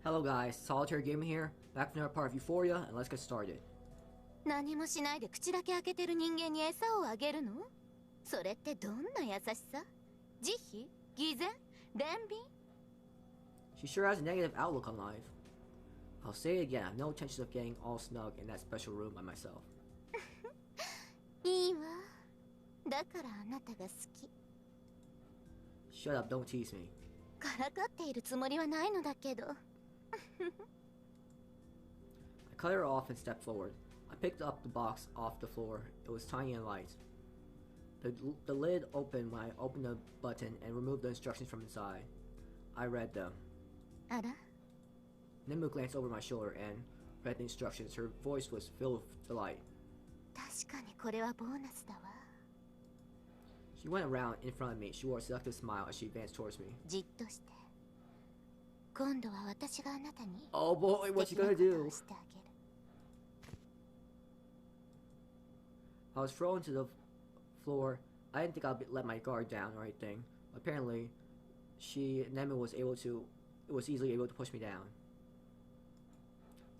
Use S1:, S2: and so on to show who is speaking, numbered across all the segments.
S1: Hello guys, Solitaire Gaming here, back from another part of Euphoria, and let's get started.
S2: 何もしないで口だけ開けてる人間に餌をあげるの？それってどんな優しさ？慈悲？偽善？憐憫？
S1: She sure has a negative outlook on life. I'll say it again, I have no intention of getting all snug in that special room by myself.
S2: いいわ。だからあなたが好き。
S1: Shut up, don't tease me.
S2: からかっているつもりはないのだけど。
S1: I cut her off and stepped forward. I picked up the box off the floor. It was tiny and light. The lid opened when I opened the button and removed the instructions from inside. I read them.
S2: あら？
S1: Nimbu glanced over my shoulder and read the instructions. Her voice was filled with delight.
S2: 確かにこれはボーナスだわ。
S1: She went around in front of me. She wore a seductive smile as she advanced towards me.
S2: じっとして。今度は私があなたに
S1: Oh boy, what you gonna
S2: 素敵なこと
S1: do?
S2: をしてあげる。
S1: I was thrown to the floor. I didn't think I'd let my guard down or anything. Apparently, Nemu was easily able to push me down.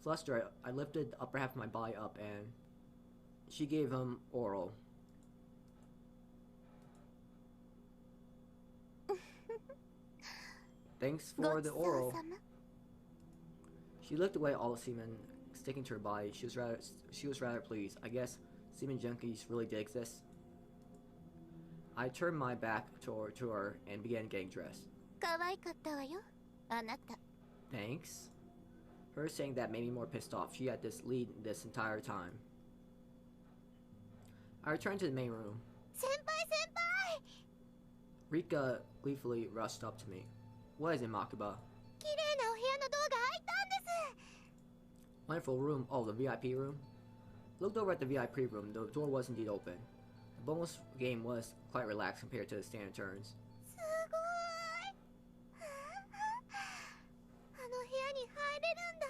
S1: Flustered, I lifted the upper half of my body up and she gave him oral. Thanks for the oral. She looked away at all the semen sticking to her body. She was rather pleased. I guess semen junkies really did exist. I turned my back to her and began getting dressed.
S2: 可愛かったわよ、あなた。
S1: Thanks? Her saying that made me more pissed off. She had this lead this entire time. I returned to the main room.
S2: 先輩先輩！
S1: Rika gleefully rushed up to me. What is it, Makuba?
S2: 綺麗なお部屋のドアが開いたんです。
S1: Wonderful room. Oh, the VIP room? Looked over at the VIP room. The door was indeed open. The bonus game was quite relaxed compared to the standard turns.
S2: すごい。あの部屋に入れるんだ。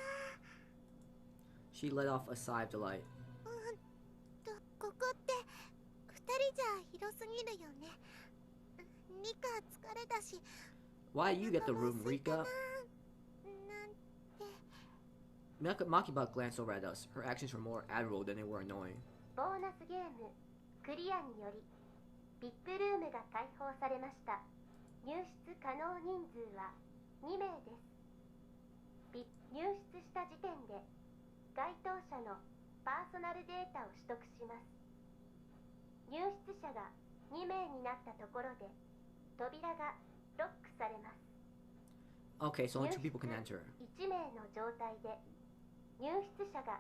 S1: She let off a sigh of delight.
S2: ここって二人じゃ広すぎるよね。リカ疲れたし。
S1: Why you get the room, Rika? Makuba glanced over at us. Her actions were more admirable than they were annoying.
S3: ボーナスゲームクリアにより VIP ルームが開放されました。入室可能人数は2名です。入室した時点で該当者のパーソナルデータを取得します。入室者が2名になったところで扉がロックされます。
S1: Okay, so only 2 people can enter.
S3: 1名の状態で入室者が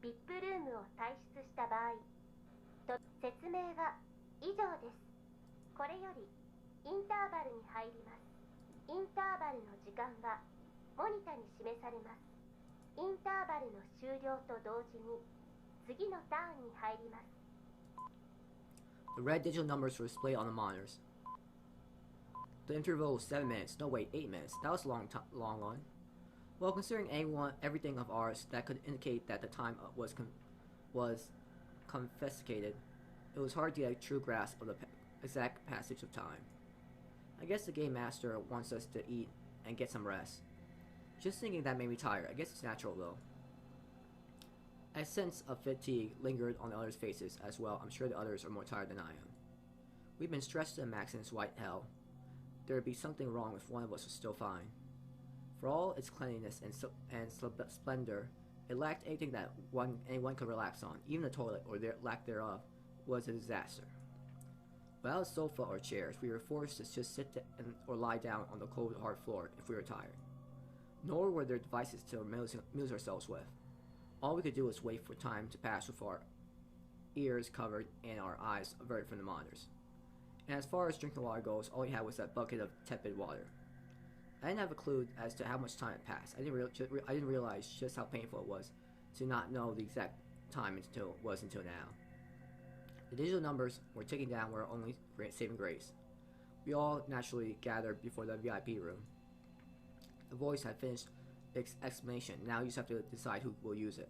S3: VIP ルームを退出した場合と説明は以上です。これよりインターバルに入ります。インターバルの時間はモニタに示されます。インターバルの終了と同時に次のターンに入ります。
S1: The red digital numbers were displayed on the monitors. The interval was 7 minutes. No, wait, 8 minutes. That was a long one. Well, considering everything of ours that could indicate that the time was confiscated, it was hard to get a true grasp of the exact passage of time. I guess the game master wants us to eat and get some rest. Just thinking that made me tired. I guess it's natural though. A sense of fatigue lingered on the others' faces as well. I'm sure the others are more tired than I am. We've been stressed to the max in this white hell. There would be something wrong if one of us was still fine. For all its cleanliness and splendor, it lacked anything that anyone could relax on. Even the toilet, or their lack thereof, was a disaster. Without a sofa or chairs, we were forced to just sit or lie down on the cold, hard floor if we were tired. Nor were there devices to amuse ourselves with. All we could do was wait for time to pass with our ears covered and our eyes averted from the monitors. And as far as drinking water goes, all we had was that bucket of tepid water. I didn't have a clue as to how much time had passed. I didn't realize just how painful it was to not know the exact time until now. The digital numbers were ticking down were only saving grace. We all naturally gathered before the VIP room. The voice had finished its explanation. Now you just have to decide who will use it.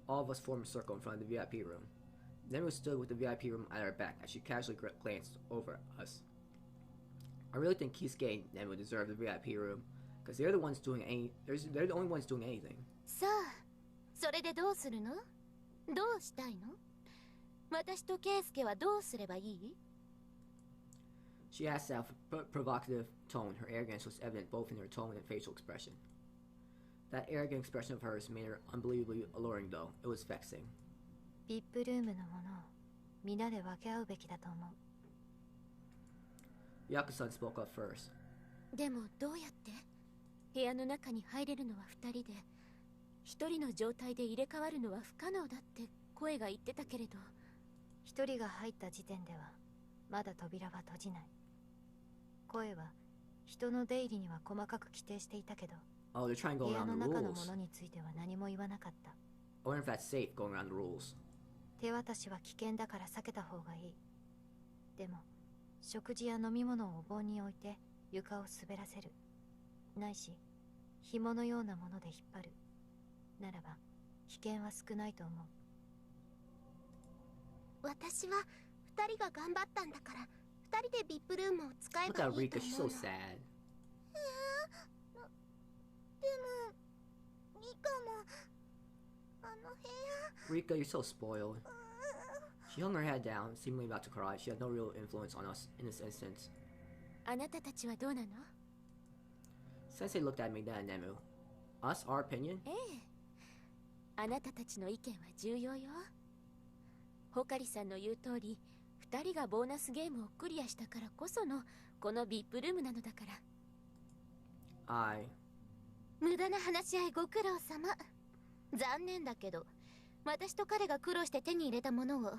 S1: All of us formed a circle in front of the VIP room. Then we stood with the VIP room at our back as she casually glanced over at us. I really think Kisuke and Nemu deserve the VIP room, Because they're the ones doing they're the only ones doing anything.
S2: さあ、それでどうするの？どうしたいの？私と圭介はどうすればいい？
S1: She asked that with provocative tone. Her arrogance was evident both in her tone and facial expression. That arrogant expression of hers made her unbelievably alluring, though. It was vexing.
S4: ビップルームのものを皆で分け合うべきだと思う。
S1: Yaku-san spoke up first.
S2: でもどうやって？部屋の中に入れるのは2人で、1人の状態で入れ替わるのは不可能だって声が言ってたけれど。
S4: 1人が入った時点ではまだ扉は閉じない。声は人の出入りには細かく規定していたけど、
S1: Oh, they're trying to
S4: 部
S1: go
S4: 屋
S1: around
S4: の
S1: the
S4: 中のも
S1: rules.
S4: のについては何も言わなかった。
S1: I wonder if that's safe, going around the rules.
S4: 手渡しは危険だから避けた方がいい。でも食事や飲み物をお盆に置いて床を滑らせる、ないし紐のようなもので引っ張るならば危険は少ないと思う。
S3: 私は2人が頑張ったんだから2人でビップルームを使え
S1: Look
S3: ば
S1: at
S3: いいと
S1: Rika, she's
S3: 思
S1: so
S3: うの。
S1: sad.
S3: でもリカもあの部屋
S1: Rika, you're so spoiled. She hung her head down, seemingly about to cry. She had no real influence on us in this instance.
S2: あなたたちはどうなの？
S1: Sensei looked at me then and Nemu. Us, our opinion?
S2: ええ、あなたたちの意見は重要よ。ホカリさんの言う通り、2人がボーナスゲームをクリアしたからこそのこのビップルームなのだから。
S1: I...
S2: 無駄な話し合いご苦労様。残念だけど、私と彼が苦労して手に入れたものを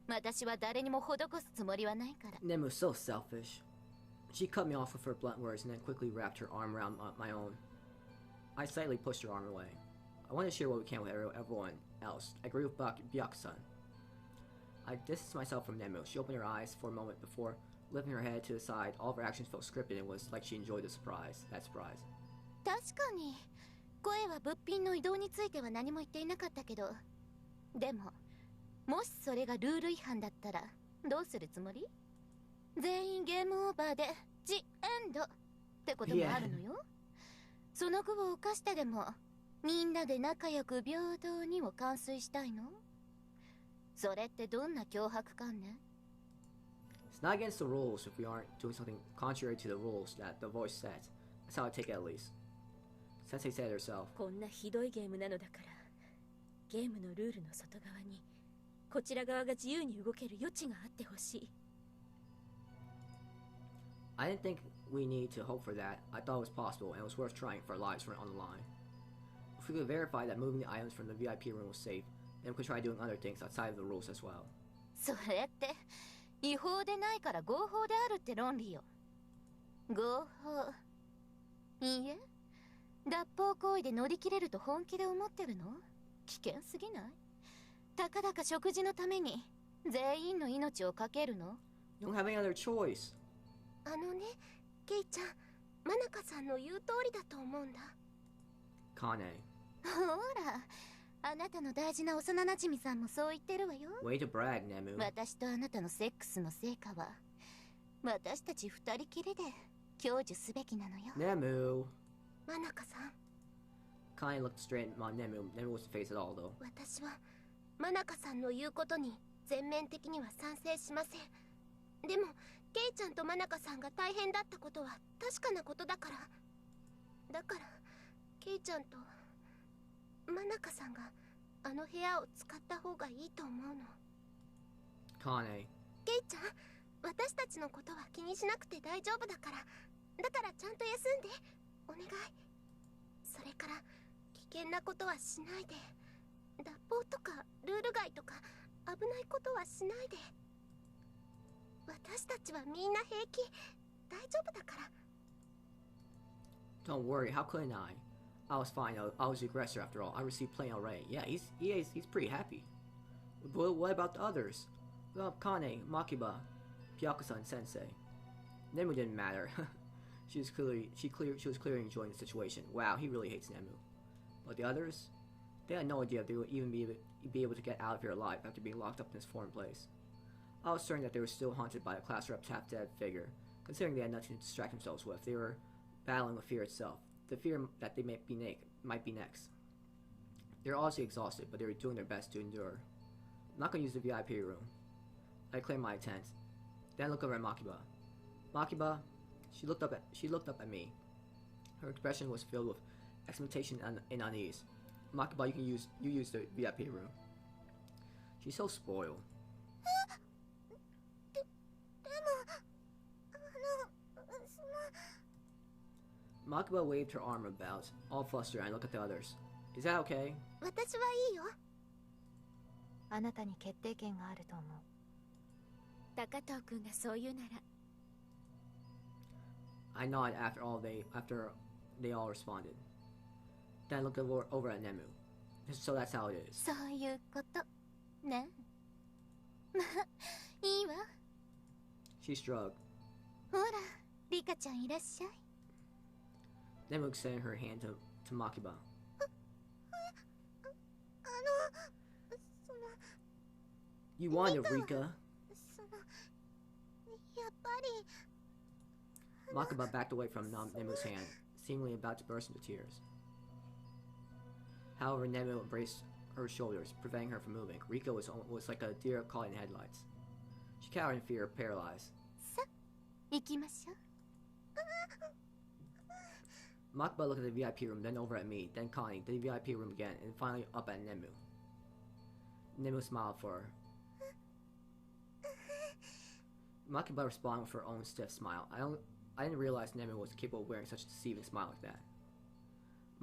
S2: 私は誰にも施すつもりはないから。
S1: Nemu's so selfish. She cut me off with her blunt words and then quickly wrapped her arm around my own. I slightly pushed her arm away. I wanted to share what we can with everyone else. I agree with Byaku-san. I distanced myself from Nemu. She opened her eyes for a moment before lifting her head to the side. All of her actions felt scripted and it was like she enjoyed that surprise.
S2: 確かに声は物品の移動については何も言っていなかったけど、でももしそれがルール違反だったらどうするつもり？全員ゲームオーバーでジ・エンドってこともあるのよ。その具を犯してでもみんなで仲良く平等にを完遂したいの？それってどんな脅迫観念？
S1: It's not against the rules if we aren't doing something contrary to the rules that the voice says. That's how I take it at least. Sensei said herself.
S2: こんなひどいゲームなのだから、ゲームのルールの外側にこちら側が自由に動ける余地があってほしい。
S1: I didn't think we need to hope for that. I thought it was possible and it was worth trying if our lives were on the line. If we could verify that moving the items from the VIP room was safe, then we could try doing other things outside of the rules as well.
S2: それって違法でないから合法であるって論理よ。合法。いいえ、脱法行為で乗り切れると本気で思ってるの？危険すぎない？たかだか食事のために全員の命をかけるの？
S1: You don't have any other choice.
S3: あのね、ケイちゃん、マナカさんの言う通りだと思うんだ。
S1: Kane.
S2: ほら、あなたの大事な幼馴染さんもそう言ってるわよ。
S1: Way to brag, Nemu.
S2: 私とあなたのセックスの成果は私たち二人きりで享受すべきなのよ。
S1: Nemu.
S3: マナカさん、
S1: Kane looked straight at Nemu. Nemu wasn't phased at all, though.
S3: 私はマナカさんの言うことに全面的には賛成しません。でもケイちゃんとマナカさんが大変だったことは確かなことだから。だからケイちゃんとマナカさんがあの部屋を使った方がいいと思うの。
S1: Kane.
S3: ケイちゃん、私たちのことは気にしなくて大丈夫だから。だからちゃんと休んでお願い。それから危険なことはしないで。脱法とかルール外とか危ないことはしないで。私たちはみんな平気。大丈夫だから。
S1: Don't worry, how couldn't I? I was fine. I was the aggressor after all. I received plenty already. Yeah, he's pretty happy. But what about the others? Well, Kane, Makiba, Byaku-san, Sensei. Nemu didn't matter. she was clearly enjoying the situation. Wow, he really hates Nemu. But the others, they had no idea if they would even be able to get out of here alive after being locked up in this foreign place. I was certain that they were still haunted by a class rep's half-dead figure, considering they had nothing to distract themselves with. They were battling with fear itself. the fear that they might be next. They're obviously exhausted, but they were doing their best to endure. I'm not gonna use the VIP room. I clear my tent. Then I look over at Makiba. Makiba, she looked up at me. Her expression was filled with expectation and unease. Makiba, you use the VIP room. She's so spoiled. Makiba waved her arm about, all flustered, and I looked at the others. Is that okay?
S2: 私はいいよ。
S4: あなたに決定権があると思う。
S2: 高藤君がそう言うなら。
S1: I nodded after they all responded. Then I looked over at Nemu. So that's how it is.
S2: そういうことね。まあいいわ。
S1: She shrugged.
S2: ほら、リカちゃんいらっしゃい。
S1: Nemu extended her hand to Makiba.
S2: その
S1: You won it, Rika.
S2: そのやっぱり
S1: Makiba backed away from Nemu's hand, seemingly about to burst into tears. However, Nemu embraced her shoulders, preventing her from moving. Rika was like a deer caught in headlights. She cowered in fear, paralyzed.
S2: さ行きましょう。
S1: Makiba looked at the VIP room, then over at me, then Connie, the VIP room again, and finally up at Nemu. Nemu smiled for her. Makiba responded with her own stiff smile. I didn't realize Nemu was capable of wearing such a deceiving smile like that.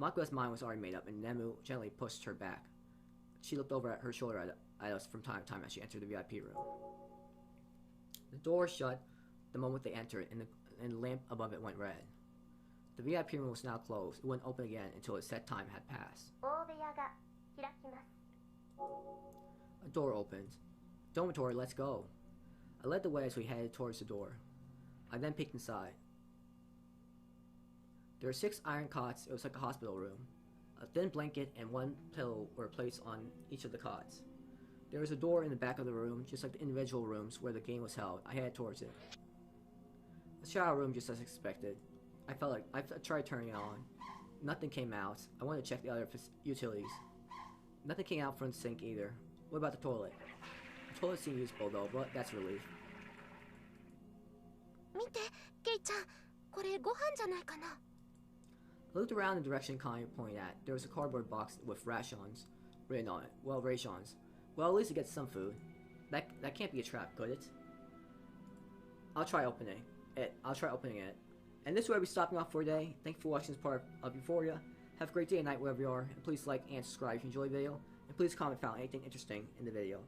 S1: Makiba's mind was already made up, and Nemu gently pushed her back. She looked over at her shoulder at us from time to time as she entered the VIP room. The door shut the moment they entered, and the lamp above it went red. The VIP room was now closed. It wouldn't open again until a set time had passed.
S3: 大部屋が開きます。
S1: A door opened. Dormitory, let's go. I led the way as we headed towards the door. I then peeked inside. There were 6 iron cots. It was like a hospital room. A thin blanket and 1 pillow were placed on each of the cots. There was a door in the back of the room, just like the individual rooms where the game was held. I headed towards it. A shower room, just as expected. I tried turning it on. Nothing came out. I wanted to check the other utilities. Nothing came out from the sink either. What about the toilet? The toilet seemed useful though, but that's a relief.
S2: 見て、ケイちゃん、これご飯じゃないかな。
S1: I looked around the direction Connie pointed at. There was a cardboard box with rations written on it. Well, rations. Well, at least it gets some food. That can't be a trap, could it? I'll try opening it. And this is where we're stopping off for today. Thank you for watching this part of Euphoria. Have a great day and night wherever you are. And please like and subscribe if you enjoyed the video. And please comment if you found anything interesting in the video.